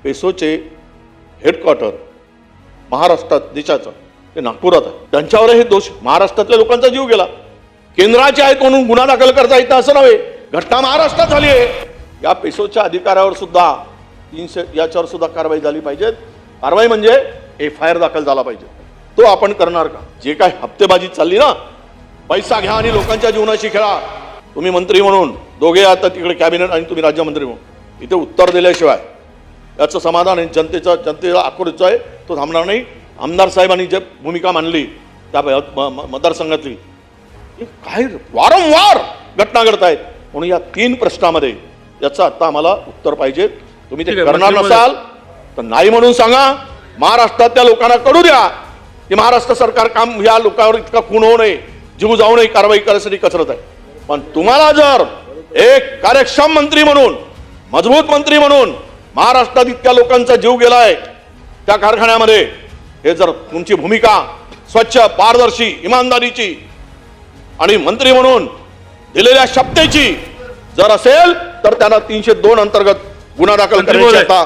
पेसोचे headquarter महाराष्ट्रात देशाचं ते नागपुरात आहे. त्यांच्यावर हे दोष महाराष्ट्रातल्या लोकांचा जीव गेला. केंद्राचे आहेत म्हणून गुन्हा दाखल करता येतं असं नव्हे. घटना महाराष्ट्रात झाली आहे. या पेसोच्या अधिकाऱ्यावर सुद्धा 300 याच्यावर सुद्धा कारवाई झाली पाहिजे. कारवाई म्हणजे FIR दाखल झाला पाहिजे. तो आपण करणार का? जे काय हप्तेबाजी चालली ना, पैसा घ्या आणि लोकांच्या जीवनाशी खेळा. तुम्ही मंत्री म्हणून दोघे आता तिकडे कॅबिनेट आणि तुम्ही राज्यमंत्री म्हणून इथे उत्तर दिल्याशिवाय याचं समाधान आहे. जनतेला आक्रोश आहे तो थांबणार नाही. आमदार साहेबांनी जे भूमिका मांडली त्या मतदारसंघातली काय वारंवार घटना घडत आहेत. म्हणून या 3 प्रश्नामध्ये याचं आता आम्हाला उत्तर पाहिजे. तुम्ही ते करणार नसाल तर नाही म्हणून सांगा. महाराष्ट्रातल्या लोकांना कळू द्या की महाराष्ट्र सरकार काम या लोकांवर इतका खून होऊ नये, जीव जाऊ नये, कारवाई करण्यासाठी कसरत आहे. पण तुम्हाला जर एक कार्यक्षम मंत्री म्हणून, मजबूत मंत्री म्हणून, महाराष्ट्रात इतक्या लोकांचा जीव गेलाय त्या कारखान्यामध्ये, हे जर तुमची भूमिका स्वच्छ, पारदर्शी, इमानदारीची आणि मंत्री म्हणून दिलेल्या शपथेची जर असेल तर त्यांना 302 अंतर्गत गुन्हा दाखल करण्याची आता